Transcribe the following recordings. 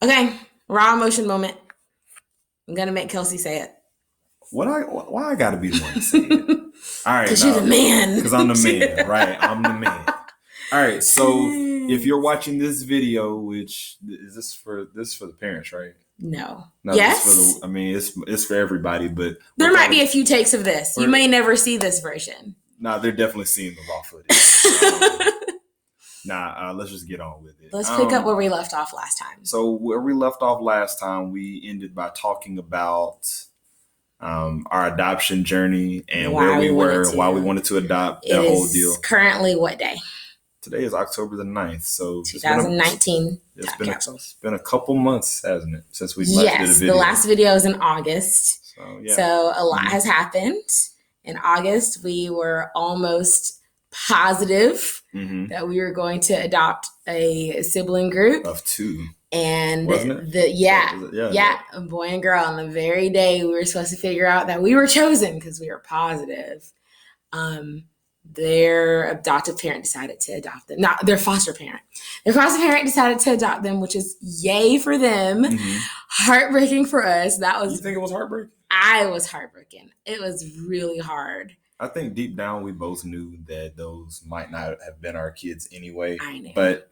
Okay, raw emotion moment. I'm gonna make Kelsey say it. Why I gotta be the one to say it? All right, because you're the man. Because I'm the man, right? I'm the man. All right, so if you're watching this video, which is this for the parents, right? No. Yes. It's for everybody, but there might be a few takes of this. You may never see this version. They're definitely seeing the raw footage. Let's just get on with it. Let's pick up where we left off last time. So where we left off last time, we ended by talking about our adoption journey and where we were, why we wanted to adopt, that whole deal. Currently what day? Today is October the 9th. So 2019. It's been a couple months, hasn't it, since we last did a video? The last video is in August. So a lot has happened. In August, we were almost positive that we were going to adopt a sibling group of 2. And wasn't it? A boy and girl. On the very day we were supposed to figure out that we were chosen because we were positive, their adoptive parent decided to adopt them. Not their foster parent. Their foster parent decided to adopt them, which is yay for them. Heartbreaking for us. You think it was heartbreaking? I was heartbroken. It was really hard. I think deep down we both knew that those might not have been our kids anyway. I know. But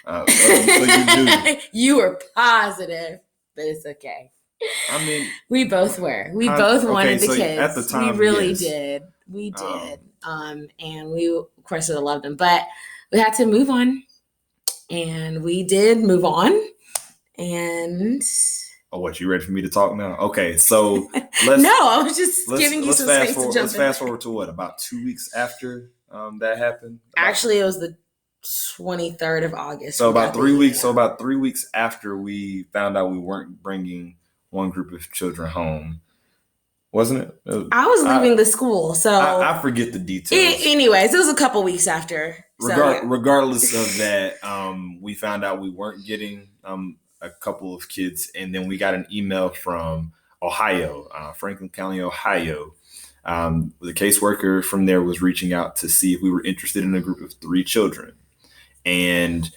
so you knew. You were positive, but it's okay. I mean, we both were. We both wanted the kids. At the time, we really did. We did. And we, of course, would have loved them. But we had to move on. And we did move on. And... Oh, what, you ready for me to talk now? Okay, so let's... No, I was just giving you some space to jump in. Let's fast forward to what, about 2 weeks after that happened? Actually, it was the 23rd of August. So about 3 weeks. So about 3 weeks after we found out we weren't bringing one group of children home, wasn't it? I was leaving the school, so... I forget the details. Anyways, it was a couple weeks after. Regardless of that, we found out we weren't getting... a couple of kids, and then we got an email from Ohio, Franklin County, Ohio. The caseworker from there was reaching out to see if we were interested in a group of 3 children. And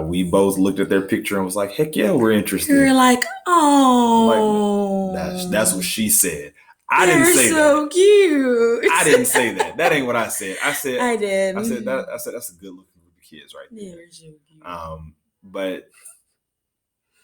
we both looked at their picture and was like, heck yeah, we're interested. We were like, oh. Like, that's what she said. I didn't say so that. Cute. I didn't say that. That ain't what I said. I said I did. I said that's a good looking group of kids right there. They're so cute. But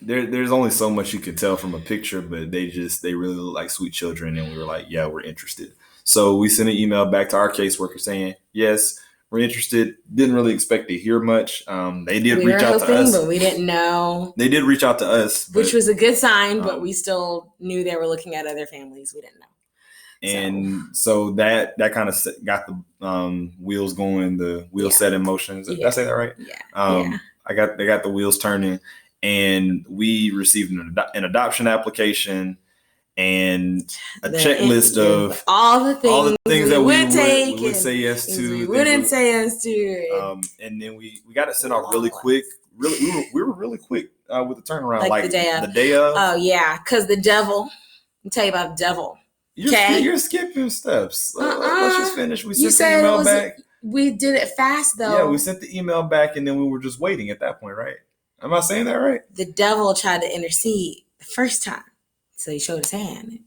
there's only so much you can tell from a picture, but they really look like sweet children, and we were like, yeah, we're interested. So we sent an email back to our caseworker saying, yes, we're interested. Didn't really expect to hear much. They did reach out to us, but we didn't know. They did reach out to us, which was a good sign, but we still knew they were looking at other families. We didn't know. And so that kind of got the wheels going, the wheels set in motion. Did I say that right? Yeah. They got the wheels turning. And we received an adoption application and a checklist of all the things that we would say yes to. We wouldn't say yes to. And then we got it sent off really quick. We were really quick with the turnaround, like the day of. Oh yeah, because the devil. I'll tell you about the devil. You're skipping steps. Let's just finish. We sent the email back. We did it fast though. Yeah, we sent the email back, and then we were just waiting at that point, right? Am I saying that right? The devil tried to intercede the first time. So he showed his hand.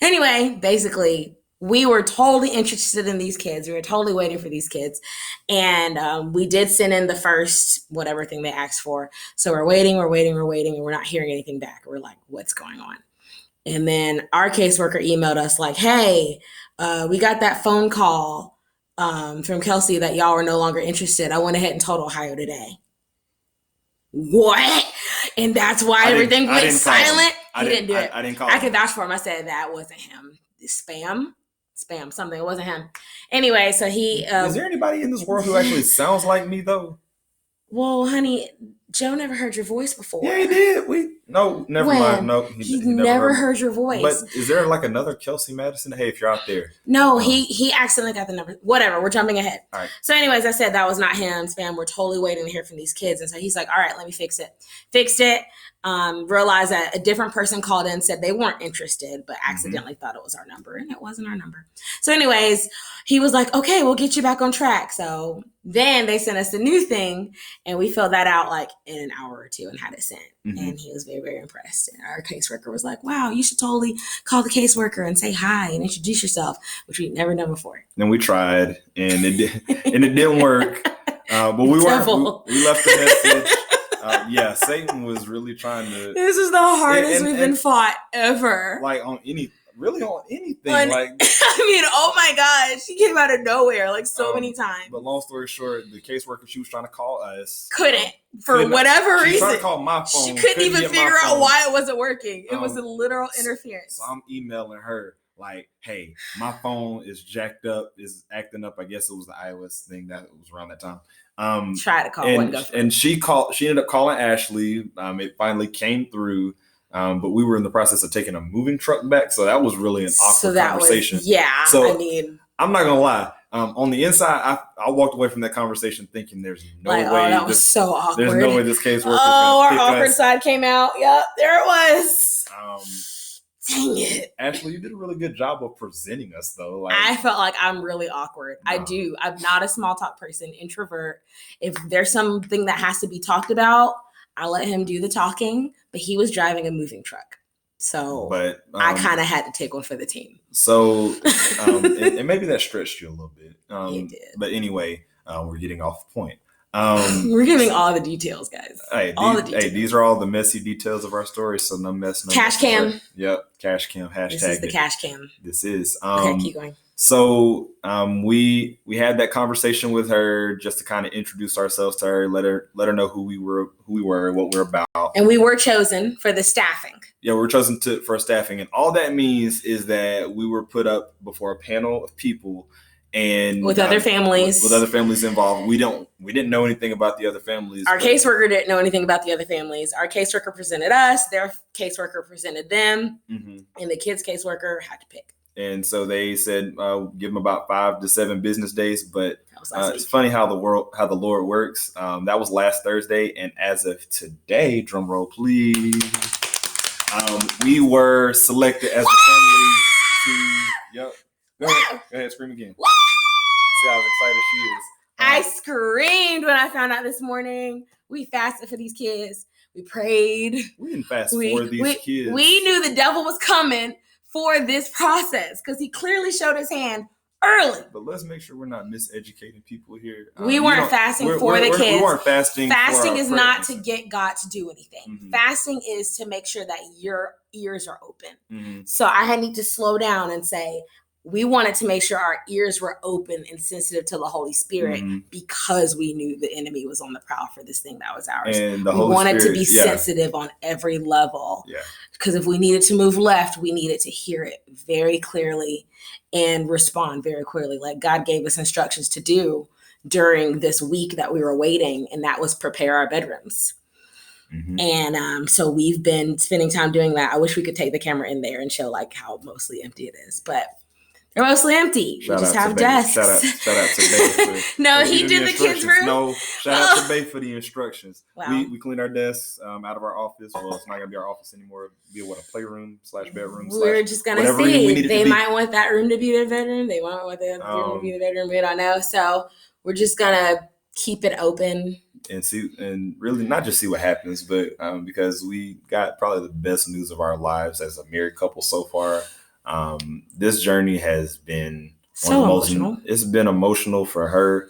Anyway, basically, we were totally interested in these kids. We were totally waiting for these kids. And we did send in the first whatever thing they asked for. So we're waiting, and we're not hearing anything back. We're like, what's going on? And then our caseworker emailed us like, hey, we got that phone call from Kelsey that y'all were no longer interested. I went ahead and told Ohio today. What? And that's why everything went silent. He didn't do it. I didn't call him. I could vouch for him. I said that wasn't him. Spam, something. It wasn't him. Anyway, so he... Is there anybody in this world who actually sounds like me, though? Well, honey, Joe never heard your voice before. Yeah, he did. Never mind. No, he never heard your voice. But is there like another Kelsey Madison? Hey, if you're out there. No, he accidentally got the number. Whatever, we're jumping ahead. All right. So anyways, I said that was not him. Spam, we're totally waiting to hear from these kids. And so he's like, all right, let me fix it. Fixed it. Realized that a different person called in, said they weren't interested, but accidentally thought it was our number, and it wasn't our number. So anyways, he was like, okay, we'll get you back on track. So then they sent us a new thing, and we filled that out like in an hour or two and had it sent. Mm-hmm. And he was very, very impressed. And our caseworker was like, wow, you should totally call the caseworker and say hi and introduce yourself, which we'd never done before. And we tried, and it didn't work. But we left a message. Yeah, Satan was really trying to. This is the hardest we've been fought ever. Like on anything. Like, I mean, oh my gosh, she came out of nowhere like so many times. But long story short, the caseworker, she was trying to call us. Couldn't whatever reason. She was trying to call my phone. She couldn't even figure out why it wasn't working. It was a literal interference. So I'm emailing her like, hey, my phone is jacked up, is acting up. I guess it was the iOS thing that was around that time. Try to call and she ended up calling Ashley. It finally came through. But we were in the process of taking a moving truck back. So that was really an awkward conversation. So I mean, I'm not going to lie. On the inside, I walked away from that conversation thinking there's no way. Oh, that was so awkward. There's no way this caseworker. Our awkward side came out. Yep, there it was. Dang it. Ashley, you did a really good job of presenting us, though. Like, I felt like I'm really awkward. No. I do. I'm not a small talk person, introvert. If there's something that has to be talked about, I'll let him do the talking, but he was driving a moving truck. So I kind of had to take one for the team. So, and maybe that stretched you a little bit. It did. But anyway, we're getting off point. We're giving all the details, guys. These are all the messy details of our story. So no mess. No cash cam. Yep. Cash cam. Hashtag. This is the cash cam. This is. Okay, keep going. So we had that conversation with her just to kind of introduce ourselves to her, let her know who we were, what we're about. And we were chosen for the staffing. Yeah, we were chosen for staffing. And all that means is that we were put up before a panel of people and with other families. With other families involved. We didn't know anything about the other families. Our caseworker didn't know anything about the other families. Our caseworker presented us, their caseworker presented them, and the kids' caseworker had to pick. And so they said, give them about 5 to 7 business days. But it's funny how the Lord works. That was last Thursday. And as of today, drum roll, please. We were selected as the family to, yep. Go ahead, scream again. See how excited she is. I screamed when I found out this morning. We fasted for these kids. We prayed. We didn't fast for these kids. We knew the devil was coming for this process because he clearly showed his hand early. But let's make sure we're not miseducating people here. We weren't fasting for the kids. We weren't fasting. Fasting is not to get God to do anything. Fasting is to make sure that your ears are open. So I need to slow down and say, we wanted to make sure our ears were open and sensitive to the Holy Spirit because we knew the enemy was on the prowl for this thing that was ours. And we wanted to be sensitive on every level. Yeah. Because if we needed to move left, we needed to hear it very clearly and respond very clearly. Like God gave us instructions to do during this week that we were waiting, and that was prepare our bedrooms. And so we've been spending time doing that. I wish we could take the camera in there and show like how mostly empty it is, but they're mostly empty. We just have desks. Shout out to Bay. No, he did the kids' room. No, shout out to Bay for the instructions. Wow. We cleaned our desks out of our office. Well, it's not gonna be our office anymore. It'll be a playroom / bedroom. We're just gonna see. They might want that room to be their bedroom. They might want the other room to be the bedroom. We don't know. So we're just gonna keep it open and see, and really not just see what happens, but because we got probably the best news of our lives as a married couple so far. This journey has been so emotional. It's been emotional for her.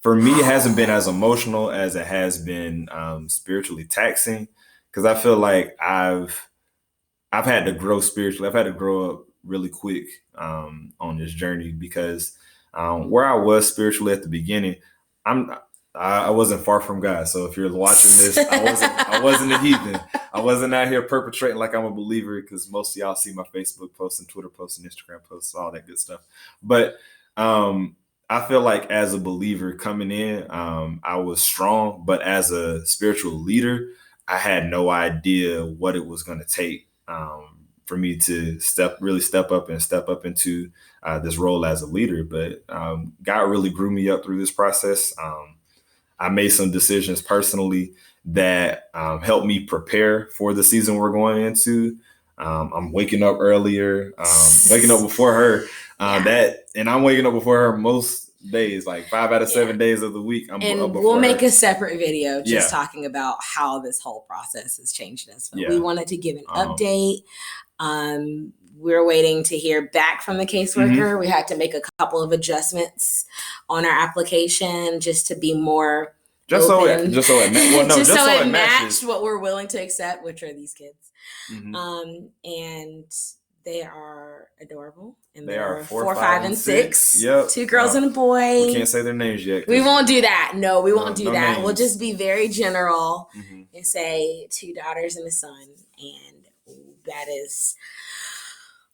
For me, it hasn't been as emotional as it has been spiritually taxing, because I feel like I've had to grow spiritually. I've had to grow up really quick on this journey because where I was spiritually at the beginning, I wasn't far from God. So if you're watching this, I wasn't a heathen. I wasn't out here perpetrating like I'm a believer, because most of y'all see my Facebook posts and Twitter posts and Instagram posts, all that good stuff. But I feel like as a believer coming in, I was strong, but as a spiritual leader, I had no idea what it was going to take for me to step up into this role as a leader. But God really grew me up through this process. I made some decisions personally that helped me prepare for the season we're going into. I'm waking up earlier, waking up before her. And I'm waking up before her most days, like 5 out of 7 days of the week. I'm and up we'll before make her. a separate video just Yeah. talking about how this whole process has changed us. But Yeah. we wanted to give an update. We're waiting to hear back from the caseworker. We had to make a couple of adjustments on our application just to be more just so open. it matched what we're willing to accept, which are these kids. Mhm. And they are adorable. And They are 4, 5, and 6. Yep. 2 girls and a boy. We can't say their names yet. We won't do that. No, we won't do no that. names. We'll just be very general and say 2 daughters and a son. And that is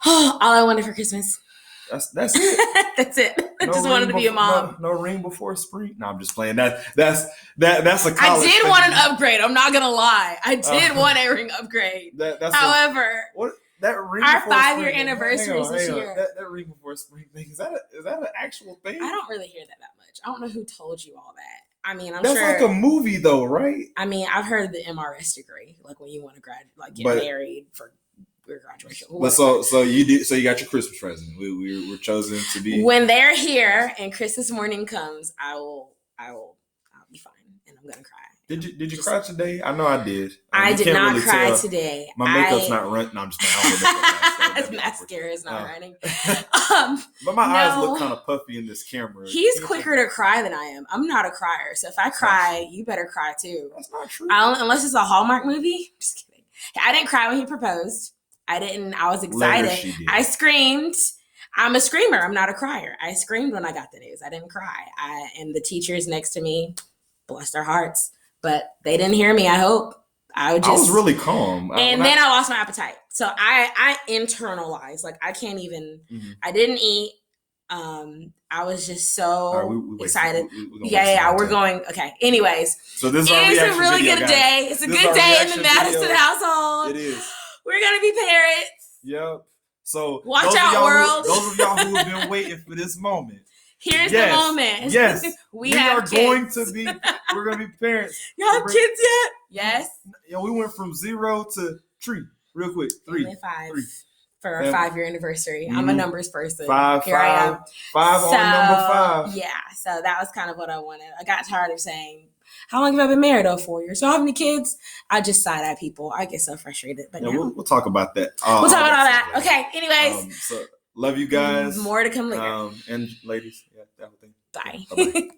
all I wanted for Christmas. That's it. That's it. I just wanted to be a mom. No ring before spring. No, I'm just playing. That's a college I did thing. want an upgrade. I'm not gonna lie. I did want a ring upgrade. However, that ring our before 5-year spring, anniversary is this year. That ring before spring thing, is that an actual thing? I don't really hear that much. I don't know who told you all that. I mean, I'm that's sure like a movie though, right? I mean, I've heard the MRS degree, like when you want to get married for your graduation. But so you got your Christmas present. We're chosen to be. When they're here and Christmas morning comes, I'll be fine and I'm gonna cry. Did you cry today? I know I did. I did not cry today. My makeup's not running. No, I'm just playing. Mascara is not running. But my eyes look kind of puffy in this camera. He's quicker to cry than I am. I'm not a crier, so if I cry, you better cry too. That's not true. Unless it's a Hallmark movie. Just kidding. I didn't cry when he proposed. I was excited. I screamed. I'm a screamer. I'm not a crier. I screamed when I got the news. I didn't cry. And the teachers next to me, bless their hearts, but they didn't hear me. I hope. I was really calm. And then I lost my appetite. So I internalized. Like I can't even. I didn't eat. I was just so excited. We're going. Okay. Anyways, so this is a really good day. It's a good day in the Madison household. It is. We're gonna be parents. Yep. So watch out, world. Those of y'all who have been waiting for this moment. Here's the moment. Yes. we are going to be. We're gonna be parents. You have kids yet? Yes. We went from 0 to 3 real quick. 3. 5. For our 5-year anniversary. I'm a numbers person. 5. Here I am. 5 on number 5. Yeah. So that was kind of what I wanted. I got tired of saying, how long have I been married? 4 years. So how many kids? I just side eye people. I get so frustrated. But we'll talk about that. We'll talk about all that. Okay. Anyways. So love you guys. More to come later. And ladies. Yeah, that whole thing. Bye. Bye-bye.